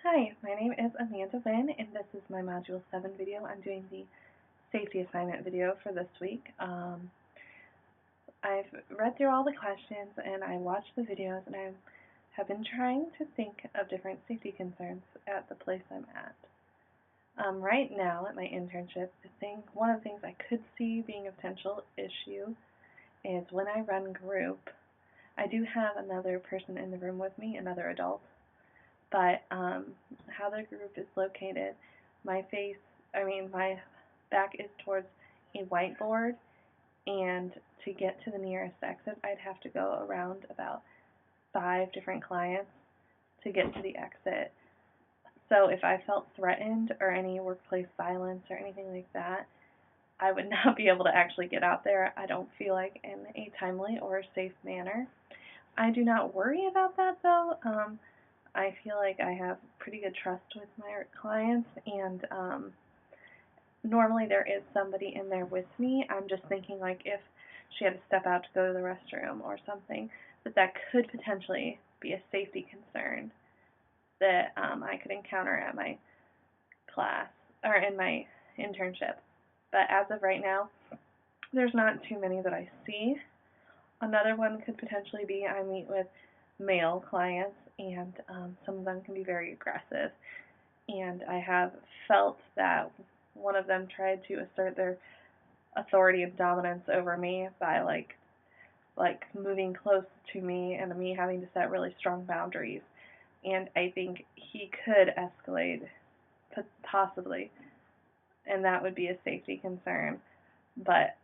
Hi, my name is Amanda Wynn, and this is my Module 7 video. I'm doing the safety assignment video for this week. I've read through all the questions, and I watched the videos, and I have been trying to think of different safety concerns at the place I'm at. Right now, at my internship, one of the things I could see being a potential issue is when I run group, I do have another person in the room with me, another adult. But how the group is located, my back is towards a whiteboard, and to get to the nearest exit, I'd have to go around about 5 different clients to get to the exit. So if I felt threatened or any workplace violence or anything like that, I would not be able to actually get out there, I don't feel like, in a timely or safe manner. I do not worry about that, though. I feel like I have pretty good trust with my clients, and normally there is somebody in there with me. I'm just thinking, like, if she had to step out to go to the restroom or something, that could potentially be a safety concern that I could encounter at my class or in my internship. But as of right now, there's not too many that I see. Another one could potentially be I meet with male clients, and some of them can be very aggressive. And I have felt that one of them tried to assert their authority and dominance over me by like moving close to me and me having to set really strong boundaries. And I think he could escalate, possibly, and that would be a safety concern. But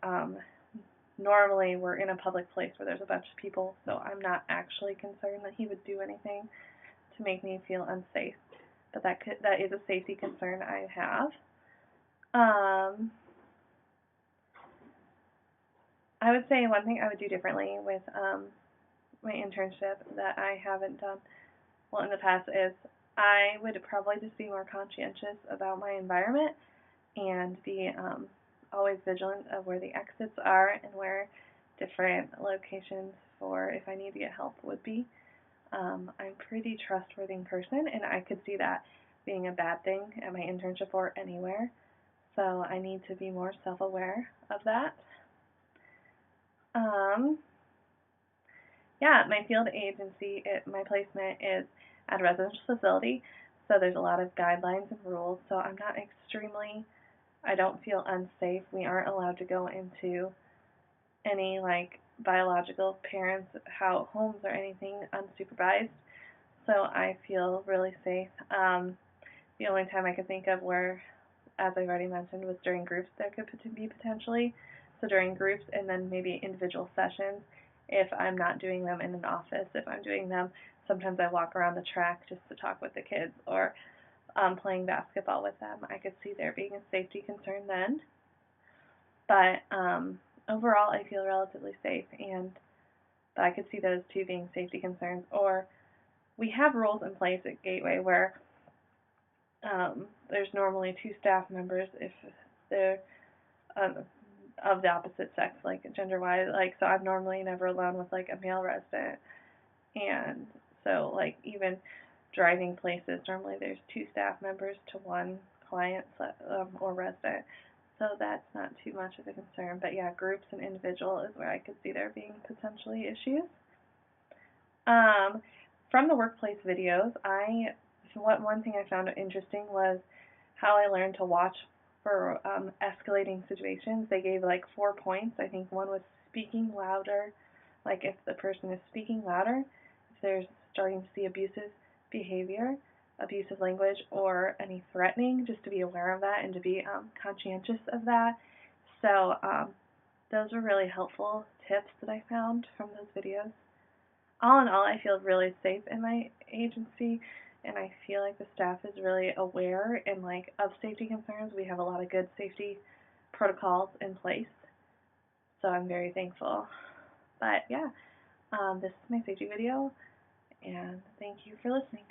normally we're in a public place where there's a bunch of people, so I'm not actually concerned that he would do anything to make me feel unsafe. But that is a safety concern I have. I would say one thing I would do differently with my internship that I haven't done well in the past is I would probably just be more conscientious about my environment and be always vigilant of where the exits are and where different locations for if I need to get help would be. I'm a pretty trustworthy person, and I could see that being a bad thing at my internship or anywhere. So I need to be more self-aware of that. Yeah, my field agency, my placement is at a residential facility, so there's a lot of guidelines and rules, so I don't feel unsafe. We aren't allowed to go into any, like, biological parents' homes or anything unsupervised, so I feel really safe. The only time I could think of where, as I've already mentioned, was during groups there could be potentially. So during groups and then maybe individual sessions, if I'm not doing them in an office, if I'm doing them, sometimes I walk around the track just to talk with the kids or playing basketball with them. I could see there being a safety concern then. But overall, I feel relatively safe, but I could see those two being safety concerns. Or we have rules in place at Gateway where there's normally 2 staff members if they're of the opposite sex, like gender-wise. Like, so I'm normally never alone with like a male resident, and so like even driving places, normally there's 2 staff members to 1 client or resident. So that's not too much of a concern. But yeah, groups and individual is where I could see there being potentially issues. From the workplace videos, one thing I found interesting was how I learned to watch for escalating situations. They gave like 4 points. I think one was speaking louder, like if the person is speaking louder, if they're starting to see abusive behavior, abusive language, or any threatening, just to be aware of that and to be conscientious of that. So those were really helpful tips that I found from those videos. All in all, I feel really safe in my agency, and I feel like the staff is really aware and like of safety concerns. We have a lot of good safety protocols in place, so I'm very thankful. But yeah, this is my safety video, and thank you for listening.